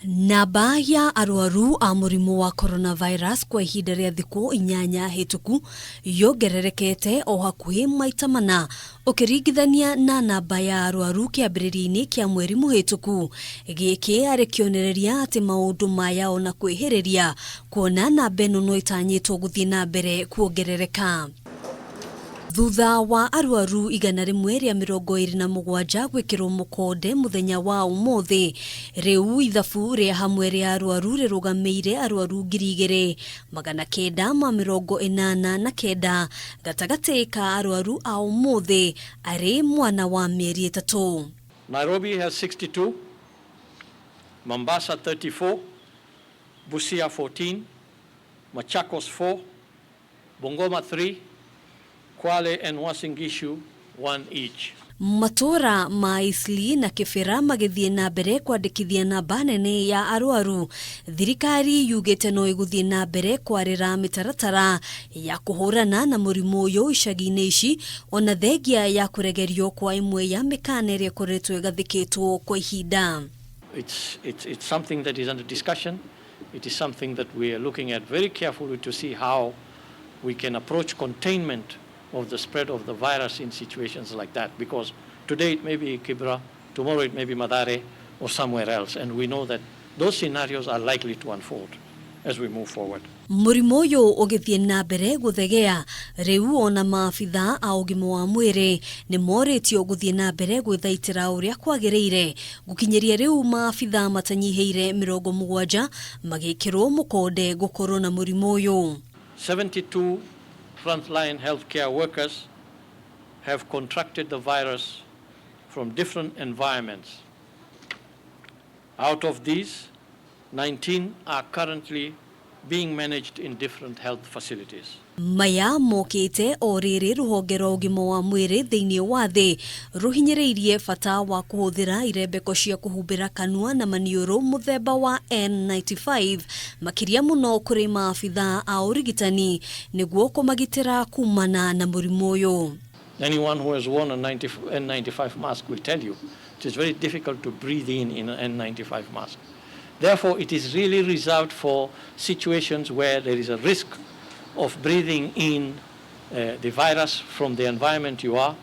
Namba ya arwaru a murimu wa coronavirus kwa ihinda rĩa thikũ 8 hĩtũku yongererekete o hakuhĩ maita mana ũkĩringithania na namba ya arwaru kĩambĩrĩria-inĩ kĩa mweri mũhĩtũku. Gĩkĩ arĩ kĩonereria atĩ maũndũ maya ona kwĩhĩrĩria kuona namba ĩno no ĩtanyĩtwo gũthiĩ na mbere kuongerereka. Thutha wa arwaru 127 guikirwo mukonde muthenya wa umuthi, riu Ithabu ria hamwe ria arwaru rirugameire arwaru 2,989 gatagati ka arwaru a umuthi ari mwana wa mieri 3. Nairobi has 62, Mombasa 34, Busia 14, Machakos 4, Bungoma 3, Kwale and Uasin Gishu 1 each. Matora ma Isli na Kibera magithii na mbere kwandĩkithia namba nene ya arwaru. Thirikari yugĩte no ĩgũthiĩ na mbere kwarĩra mĩtaratara ya kũhũrana na mũrimũ ũyũ icagi-inĩ ici ona thengia ya kũregerio kwa imwe ya mĩkana ĩrĩa ĩkoretwo ĩgathĩkĩtwo kwa ihinda. It's something that is under discussion. It is something that we are looking at very carefully to see how we can approach containment of the spread of the virus in situations like that, because today it may be Kibra, tomorrow it may be Madare or somewhere else, and we know that those scenarios are likely to unfold as we move forward. Mũrimũ ũyũ ũgĩthiĩ na mbere gũthegea, rĩu ona maabithaa a Ugima wa Mwiri nĩ morĩtio gũthiĩ na mbere gwĩthaitĩra ũrĩa kwagĩrĩire. Gũkinyĩria rĩu maabithaa matanyihĩire 70 magĩkĩrwo mukonde gũkorwo na mũrimũ ũyũ. 72 frontline healthcare workers have contracted the virus from different environments. Out of these, 19 are currently being managed in different health facilities. Maya mokite o riri rũhonge rwa Ugima wa Mwiri thĩinĩ wa thĩ rũhinyĩrĩirie bata wa kũhũthĩra irembeko cia kũhumbĩra kanua na maniũrũ mũthemba wa N95 makĩria mũno kũrĩ maabithaa a ũrigitani nĩguo kũmagitĩra kuumana na mũrimũ ũyũ. Anyone who has worn a N95 mask will tell you it is very difficult to breathe in an N95 mask. Therefore, it is really reserved for situations where there is a risk of breathing in the virus from the environment you are,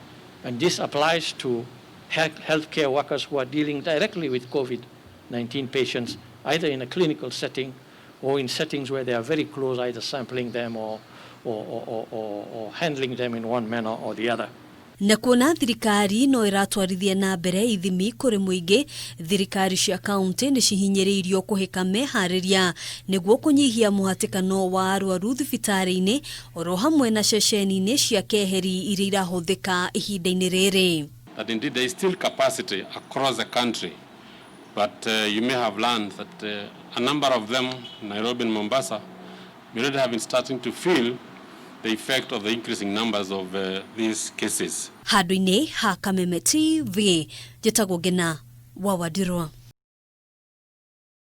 and this applies to healthcare workers who are dealing directly with COVID-19 patients, either in a clinical setting or in settings where they are very close, either sampling them or handling them in one manner or the other. Na kuona thirikari no iratwarithia na mbere ithimi kũrĩ mũingĩ, thirikari cia kaunti nĩ cihinyĩrĩirio kũhĩka meharĩria nĩguo kũnyihia mũhatĩkano wa arwaru thibitari-ini oro hamwe na ceceni-inĩ cia keheri iria irahũthĩka ihinda-inĩ rĩrĩ. That indeed there is still capacity across the country, but you may have learned that a number of them, Nairobi and Mombasa, may already have been starting to feel the effect of the increasing numbers of these cases. Handũ-inĩ ha Kameme TV, njĩtagwo Ngina wa Wadirwa.